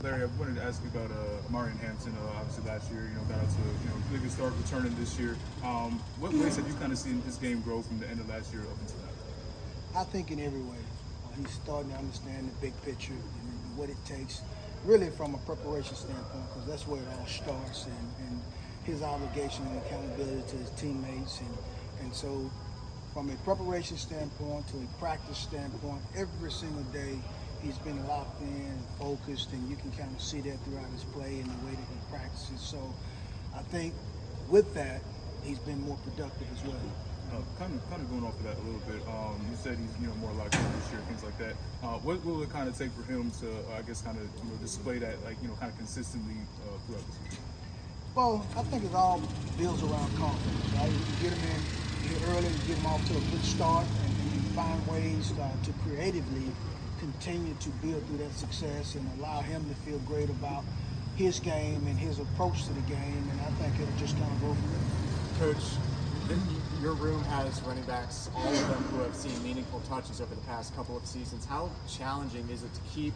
Larry, I wanted to ask you about Omarion Hansen. Obviously, last year, got out to really good start, returning this year. What ways have you kind of seen his game grow from the end of last year up until now? I think in every way. He's starting to understand the big picture and what it takes, really from a preparation standpoint, because that's where it all starts, and his obligation and accountability to his teammates. And so from a preparation standpoint to a practice standpoint, every single day he's been locked in and focused, and you can kind of see that throughout his play and the way that he practices. So I think with that, he's been more productive as well. Kind of going off of that a little bit. You said he's more locked in this year, things like that. What will it kind of take for him to, I guess, kind of display that, kind of consistently throughout the season? Well, I think it all builds around confidence, right? You get him in here early, you get him off to a good start, and you find ways to creatively continue to build through that success and allow him to feel great about his game and his approach to the game, and I think it'll just kind of go from there. Coach, your room has running backs, all of them who have seen meaningful touches over the past couple of seasons. How challenging is it to keep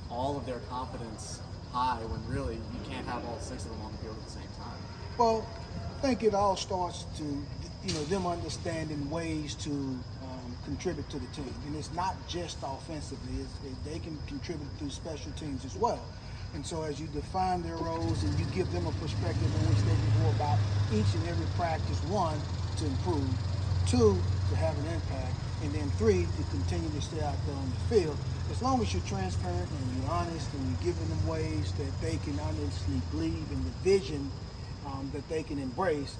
all of their confidence high when really you can't have all 6 of them on the field at the same time? Well, I think it all starts to, them understanding ways to contribute to the team. And it's not just offensively, they can contribute through special teams as well. And so as you define their roles and you give them a perspective in which they can go about each and every practice, 1, to improve, 2, to have an impact, and then 3, to continue to stay out there on the field. As long as you're transparent and you're honest and you're giving them ways that they can honestly believe in the vision that they can embrace,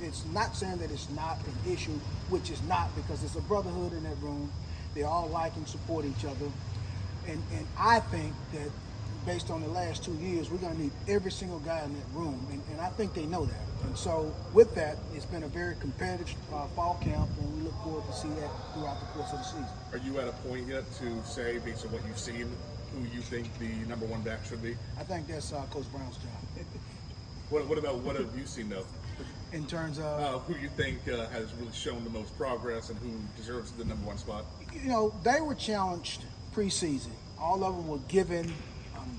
it's not saying that it's not an issue, which is not, because it's a brotherhood in that room. They all like and support each other. And I think that based on the last 2 years, we're going to need every single guy in that room. And I think they know that. And so with that, it's been a very competitive fall camp, and we look forward to see that throughout the course of the season. Are you at a point yet to say, based on what you've seen, who you think the number 1 back should be? I think that's Coach Brown's job. What have you seen, though? In terms of who you think has really shown the most progress and who deserves the number 1 spot? They were challenged preseason. All of them were given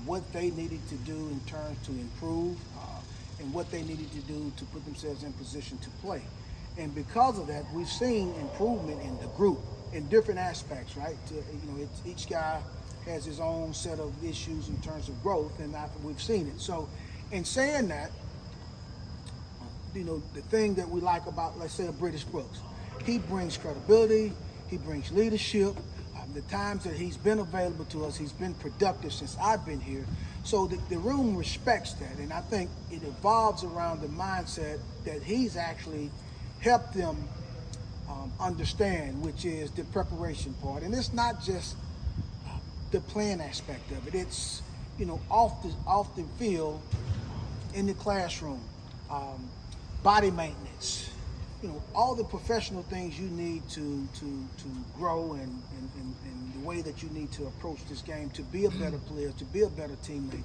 what they needed to do in terms to improve and what they needed to do to put themselves in position to play. And because of that, we've seen improvement in the group in different aspects, right? Each guy has his own set of issues in terms of growth, and we've seen it. So in saying that, the thing that we like about, let's say, a British Brooks, he brings credibility, he brings leadership. The times that he's been available to us, he's been productive since I've been here. So the room respects that, and I think it evolves around the mindset that he's actually helped them understand, which is the preparation part. And it's not just the playing aspect of it. It's, off the field, in the classroom, body maintenance, all the professional things you need to grow and the way that you need to approach this game to be a better player, to be a better teammate.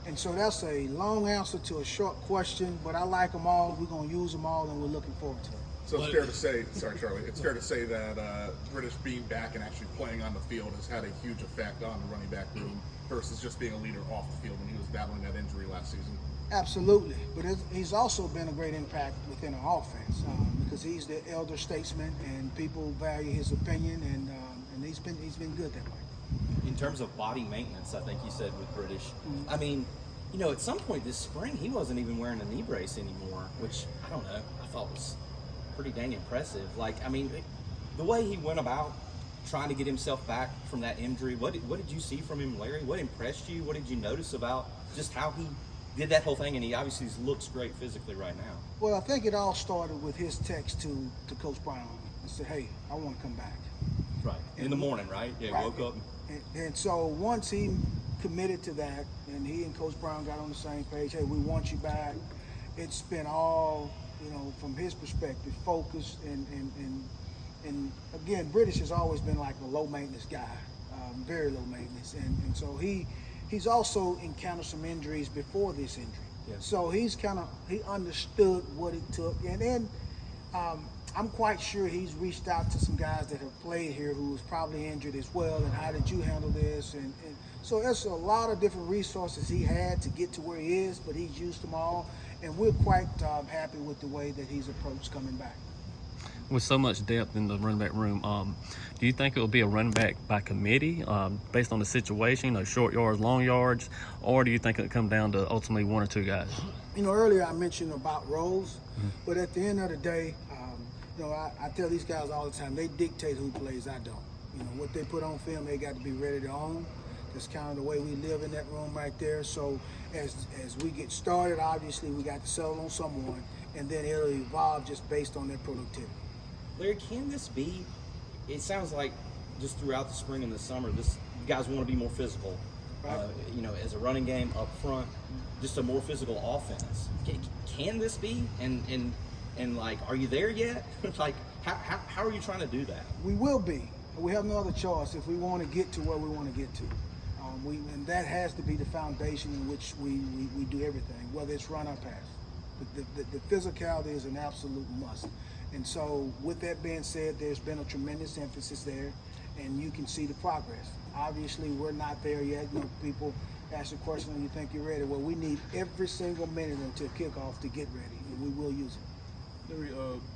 And so that's a long answer to a short question, but I like them all. We're going to use them all, and we're looking forward to it. So it's fair to say, sorry, Charlie, it's fair to say that British being back and actually playing on the field has had a huge effect on the running back room versus just being a leader off the field when he was battling that injury last season. Absolutely, but he's also been a great impact within our offense because he's the elder statesman, and people value his opinion, and he's been good that way. In terms of body maintenance, I think you said with British. I mean, at some point this spring, he wasn't even wearing a knee brace anymore, which I don't know. I thought was pretty dang impressive. The way he went about trying to get himself back from that injury. What did you see from him, Larry? What impressed you? What did you notice about just how he did that whole thing? And he obviously looks great physically right now. Well, I think it all started with his text to Coach Brown and said, "Hey, I want to come back." Right. In the morning, right? Yeah, right. Woke up. And so once he committed to that, and he and Coach Brown got on the same page, hey, we want you back. It's been all, from his perspective, focused and again, British has always been like a low maintenance guy, very low maintenance, and so he's also encountered some injuries before this injury. Yeah. So he understood what it took, and then I'm quite sure he's reached out to some guys that have played here who was probably injured as well, and how did you handle this? And so there's a lot of different resources he had to get to where he is, but he's used them all, and we're quite happy with the way that he's approached coming back. With so much depth in the running back room, do you think it will be a running back by committee based on the situation, short yards, long yards, or do you think it'll come down to ultimately one or two guys? Earlier I mentioned about roles, but at the end of the day, I tell these guys all the time, they dictate who plays, I don't. What they put on film, they got to be ready to own. That's kind of the way we live in that room right there. So as we get started, obviously we got to settle on someone, and then it'll evolve just based on their productivity. Larry, can this be? It sounds like just throughout the spring and the summer, you guys want to be more physical. Right. As a running game up front, just a more physical offense. Can this be? And like, are you there yet? Like, how are you trying to do that? We will be. We have no other choice if we want to get to where we want to get to. And that has to be the foundation in which we do everything, whether it's run or pass. The physicality is an absolute must. And so with that being said, there's been a tremendous emphasis there, and you can see the progress. Obviously, we're not there yet. People ask the question, do you think you're ready? Well, we need every single minute until kickoff to get ready, and we will use it. Larry,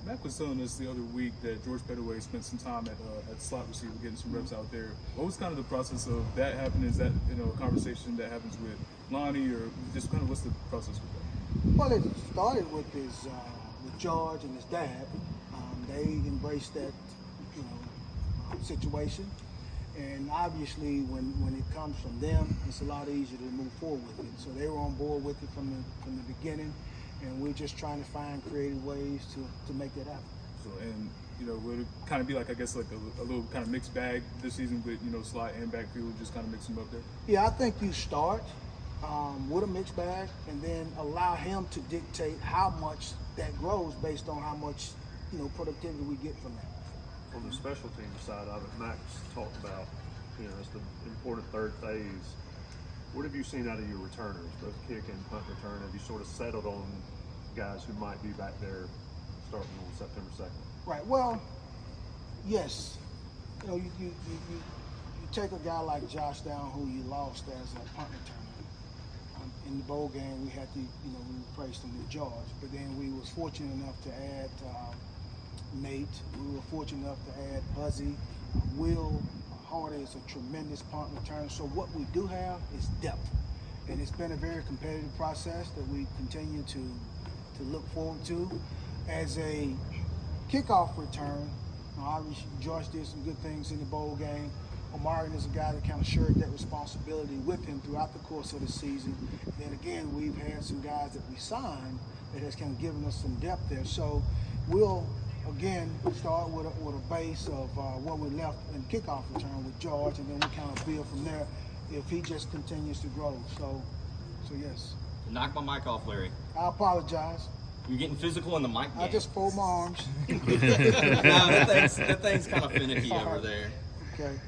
Mac was telling us the other week that George Pettaway spent some time at slot receiver, getting some reps out there. What was kind of the process of that happening? Is that a conversation that happens with Lonnie, or just kind of what's the process with that? Well, it started with with George and his dad. They embraced that situation, and obviously when it comes from them, it's a lot easier to move forward with it. So they were on board with it from the beginning. And we're just trying to find creative ways to make that happen. So, and would it kind of be like, I guess, like a little kind of mixed bag this season with slot and backfield, just kind of mix them up there? Yeah, I think you start with a mixed bag, and then allow him to dictate how much that grows based on how much productivity we get from that. On the special teams side of it, Max talked about it's the important third phase. What have you seen out of your returners, both kick and punt return? Have you sort of settled on guys who might be back there starting on September 2nd? Right. Well, yes. You take a guy like Josh Down, who you lost as a punt returner. In the bowl game, we had to, we replaced him with George. But then we was fortunate enough to add Nate. We were fortunate enough to add Buzzy. Will Hardy is a tremendous punt returner. So what we do have is depth. And it's been a very competitive process that we continue to look forward to. As a kickoff return, obviously Josh did some good things in the bowl game. Omarion is a guy that kind of shared that responsibility with him throughout the course of the season. And then again, we've had some guys that we signed that has kind of given us some depth there. So we'll again start with a base of what we left in kickoff return with George, and then we kind of build from there if he just continues to grow. So yes. Knock my mic off, Larry. I apologize. You're getting physical in the mic game. I just fold my arms. No, that thing's kind of finicky over there. Okay.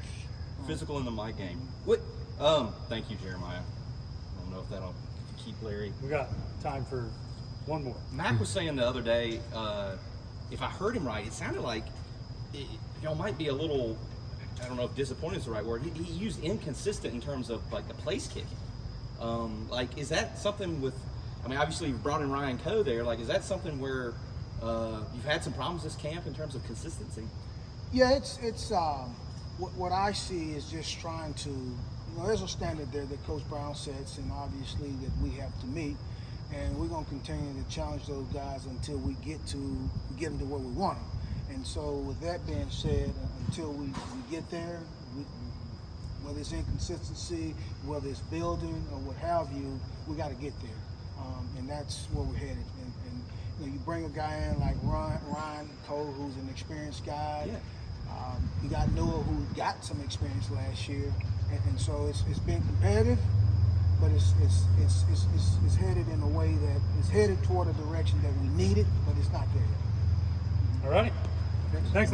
Physical in the mic game. What? Thank you, Jeremiah. I don't know if that'll keep Larry. We got time for one more. Mac was saying the other day, if I heard him right, it sounded like y'all might be a little, I don't know if disappointed is the right word. He used inconsistent in terms of like the place kicking. Is that something with? I mean, obviously you brought in Ryan Coe there. Like, is that something where you've had some problems this camp in terms of consistency? Yeah, it's what I see is just trying to, there's a standard there that Coach Brown sets, and obviously that we have to meet, and we're going to continue to challenge those guys until we get them to where we want them. And so, with that being said, until we get there, whether it's inconsistency, whether it's building or what have you, we got to get there. And that's where we're headed. And you bring a guy in like Ryan Cole, who's an experienced guy. Yeah. You got Noah, who got some experience last year, and so it's been competitive, but it's headed in a way that it's headed toward a direction that we need it, but it's not there yet. All right. Thanks, Larry.